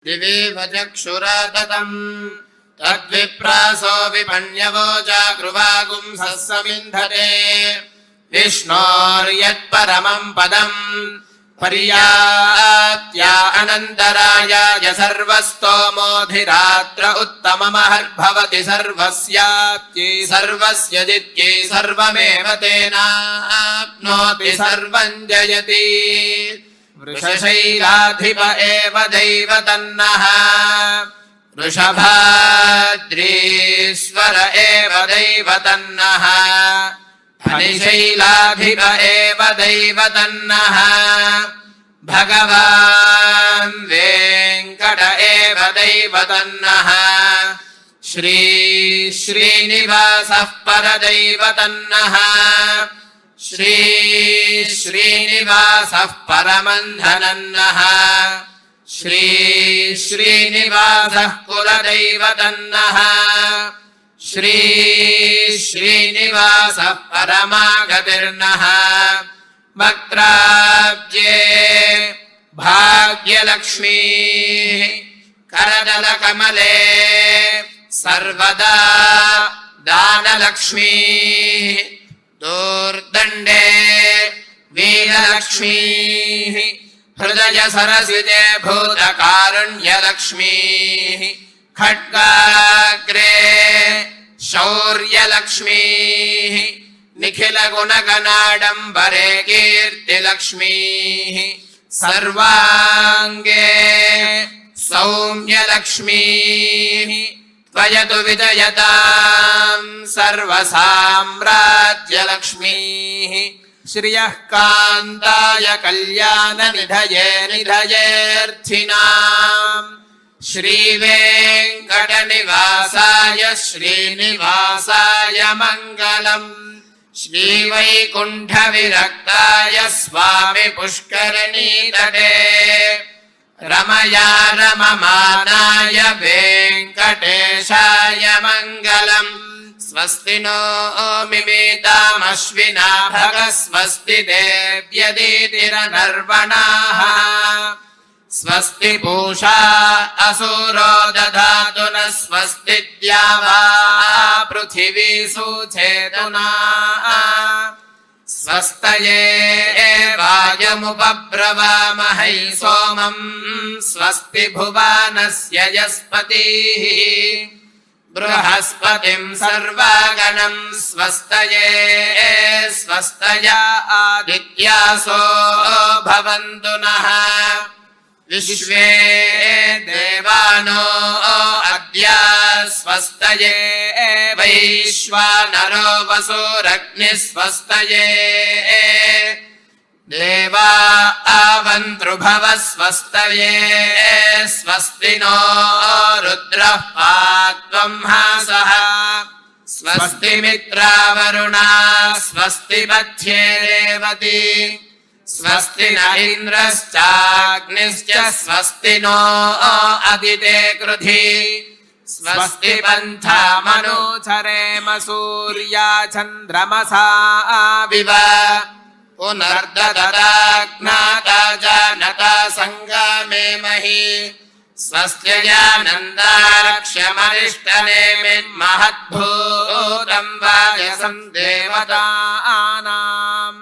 दिवीव चक्षुराततम् तद्विप्रासो विपण्यवो जागृवागुंसः समिन्धते विष्णोर्यत्परमम् पदम् पर्यात्या अनन्तरायाय सर्वस्तोमोऽधिरात्र उत्तममहर्भवति सर्वस्याप्त्यै सर्वस्य जित्यै सर्वमेव तेनाप्नोति सर्वम् जयति वृषशैलाधिप एव दैवतन्नः वृषभाद्रीश्वर एव दैवतन्नः फणिशैलाधिप एव दैवतन्नः भगवान् वेङ्कट एव दैवतन्नः श्रीनिवासः परदैवतन्नः श्रीनिवासः परमन्धनन्नः श्रीनिवासः कुलदैवतन्नः श्रीनिवासः परमागतिर्नः वक्त्राब्जे भाग्यलक्ष्मीः करदलकमले सर्वदा दानलक्ष्मीः दूर्दण्डे वीरलक्ष्मीः हृदय सरसिजे भूतकारुण्यलक्ष्मीः खड्गाग्रे शौर्यलक्ष्मीः निखिलगुणगणाडम्बरे कीर्तिलक्ष्मीः सर्वाङ्गे सौम्यलक्ष्मीः त्वयतु विजयताम् सर्वसाम्राज्यलक्ष्मीः श्रियः कान्ताय कल्याणनिधये निधयेऽर्थिनाम् श्रीवेङ्कटनिवासाय श्रीनिवासाय मङ्गलम् श्रीवैकुण्ठविरक्ताय स्वामि पुष्करणीतटे रमया रममानाय वेङ्कटेशाय मङ्गलम् स्वस्ति नो मिमीतामश्विना भगः स्वस्ति देव्यदीतिरनर्वणाः स्वस्ति पूषा असुरो दधातु न स्वस्ति द्यावा पृथिवी सुचेतुना स्वस्तये वायमुपब्रवामहै सोमम् स्वस्ति भुवानस्य यस्पतिः बृहस्पतिम् सर्वागणम् स्वस्तये स्वस्तया आदित्यासो भवन्तु नः विश्वे देवानो अद्य स्वस्तये वैश्वानरो वसुरग्निः स्वस्तये देवा आवन्तृभव स्वस्तये स्वस्ति नो रुद्रः पात्वं हासः स्वस्ति मित्रावरुणा स्वस्ति मध्ये रेवती स्वस्ति न इन्द्रश्चाग्निश्च स्वस्ति नो अदिते कृधि स्वस्ति पन्थामनुचरेम सूर्या चन्द्रमसा विव पुनर्दददाज्ञाता जानता सङ्गामे महि स्वस्त्यजानन्दारक्ष्यमरिष्टनेमिन्महद्भूतं वायसं देवतानाम्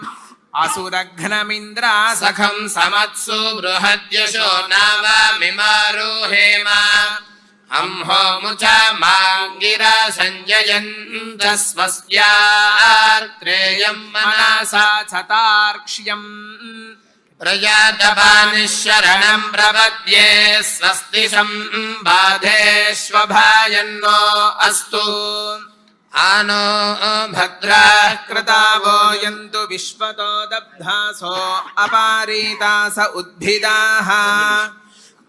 असुरघ्नमिन्द्रा सखं समत्सु बृहद्यशो नावामिमारोहेम अंहोमुचा माङ्गिरा सञ्जयन्तः स्वस्यार्त्रेयं मनसा चतार्क्ष्यम् प्रजातपानिः प्रपद्ये स्वस्ति सम्बाधेष्वभायन्नो अस्तु आनो भद्राः कृतावो यन्तु विश्वतो दब्धासो अपारीतास उद्भिदाः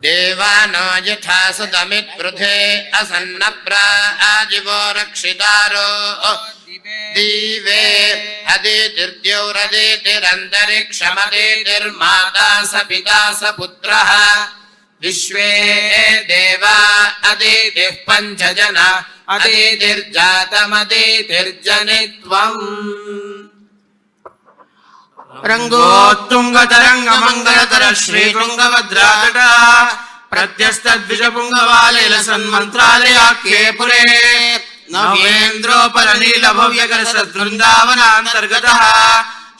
देवानो यथा सुतमित्पृथे असन्नप्राजिवो रक्षितारो दिवे अदितिर्द्यौरदितिरन्तरिक्षमदितिर्माता स पिता स पुत्रः विश्वे देवा अदितिः पञ्चजना अदितिर्जातमदितिर्जनित्वम् रङ्गोत्तुङ्गतरङ्गमङ्गलतर श्रीतुङ्गभद्रातट प्रत्यस्तद्विजपुङ्गवालयसन्मन्त्रालयाख्ये पुरे नवेन्द्रोपरनीलभव्यकरसद्वृन्दावनान्तर्गतः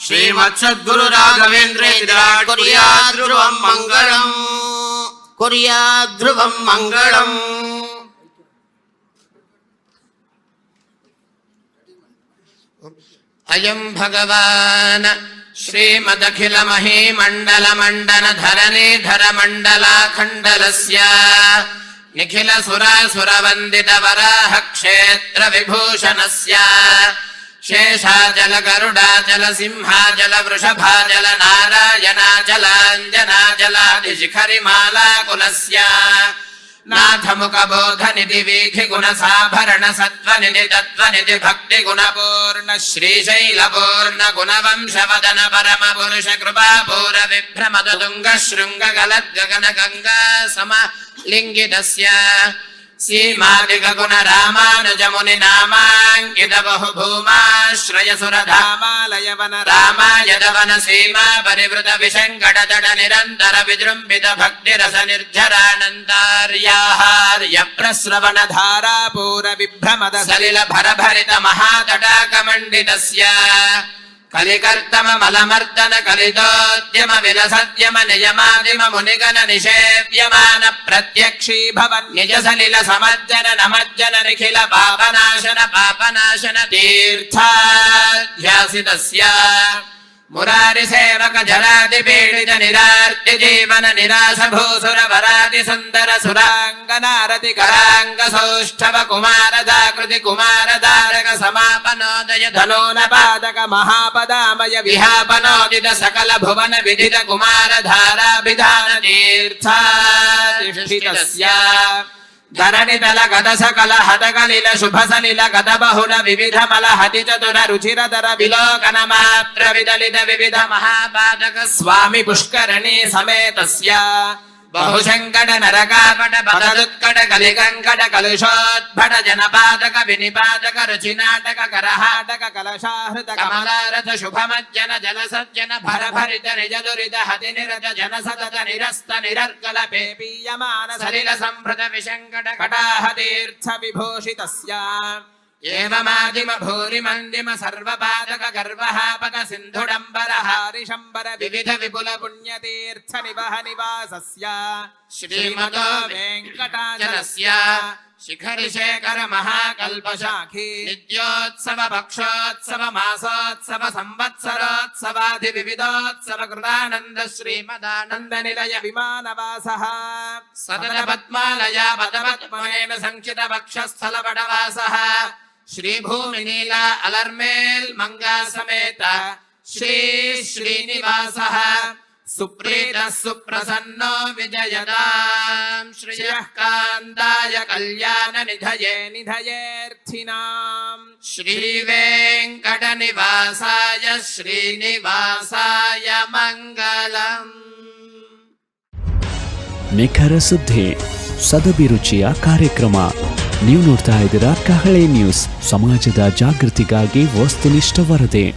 श्रीमत्सद्गुरु राघवेन्द्रेन्द्राट्कुर्याद्ध्रुवं मङ्गलम् कुर्याद्ध्रुवं मङ्गलम्। अयं भगवान् श्रीमदखिलमहीमण्डलमण्डनधरणीधरमण्डलाखण्डलस्य निखिलसुरासुरवन्दितवराह क्षेत्र विभूषणस्य शेषाचल गरुडाचल सिंहाचल वृषभाचल नारायणाचलाञ्जनाचलादिशिखरिमालाकुलस्य नाथमुखबोधनिधि वीखिगुणसाभरण सत्त्वनिधि तत्त्वनिधि भक्तिगुणपूर्ण श्रीशैलपूर्ण गुणवंशवदन परमपुरुष कृपापूर विभ्रमदुतुङ्गशृङ्गगलद्गगन गङ्गा समलिङ्गितस्य सीमादिगुण रामानुजमुनि नामाङ्कित बहुभूमाश्रयसुरधामालयवन रामायदवन सीमा परिवृत विशङ्कटतट निरन्तर विजृम्भित भक्तिरस निर्झरानन्दार्याहार्य प्रस्रवण धारापूर विभ्रमद सलिल भरभरित महातटाकमण्डितस्य कलिकर्तममलमर्दन कलितोद्यम विलसद्यम नियमादिम मुनिगण निषेव्यमान प्रत्यक्षी भवन् निज सलिल समज्जन नमज्जन निखिल पापनाशन तीर्थाध्यासितस्य मुरारि सेवक जरादि पीडित निरार्ति जीवन निराश भूसुर वरादि सुंदर सुरांगनारति करांग सौष्ठव कुमार दाकृति कुमार दारक समापनोदय धनोन पादक महापदामय विहापनोदित सकल भुवन विदित कुमार धारा विधान तीर्थाधिष्ठितस्य धरणितल गद सकल हत कलिल शुभ सलिल गद बहुल विविध मल हति चतुर रुचिरतर विलोकन मात्र विदलित विविध महापादक स्वामी पुष्करणी समेतस्य बहुशङ्कट नरकापट पददुत्कट कलिकङ्कट कलुषोद्भट जनपादक विनिपादक रुचिनाटक करहाटक कलशाहृत कमलारथ शुभमज्जन जलसज्जन भरभरित निज दुरित हति निरत जन सतत निरस्त निरर्गल पेपीयमान सलिल संभृत विशङ्कट कटाह तीर्थ विभूषितस्य एवमादिम भूरि मन्दिम सर्वपादक गर्वहापक सिन्धुडम्बर हारिशम्बर विविध विपुल पुण्यतीर्थ निवह निवासस्य श्रीमतो वेङ्कटाचलस्य शिखरिशेखर महाकल्पशाखी नित्योत्सव पक्षोत्सव मासोत्सव संवत्सरोत्सवादि विविधोत्सव कृतानन्द श्रीमदानन्द निलय विमानवासः सदन पद्मालया पदपद्मनेन संचित वक्षस्थल वडवासः श्रीभूमि नीला अलर्मेल मंगा समेत श्री श्रीनिवासः सुप्रीत सुप्रसन्नो विजयदां श्रियः कान्ताय कल्याण निधये निधयेऽर्थिनां श्रीवेङ्कटनिवासाय श्रीनिवासाय मङ्गलम्। ನಿಖರ ಸುದ್ದಿ ಸದಭಿರುಚಿಯ ಕಾರ್ಯಕ್ರಮ. ನೀವು ನೋಡ್ತಾ ಇದ್ದೀರಾ ಕಹಳೆ ನ್ಯೂಸ್, ಸಮಾಜದ ಜಾಗೃತಿಗಾಗಿ ವಸ್ತುನಿಷ್ಠ ವರದಿ.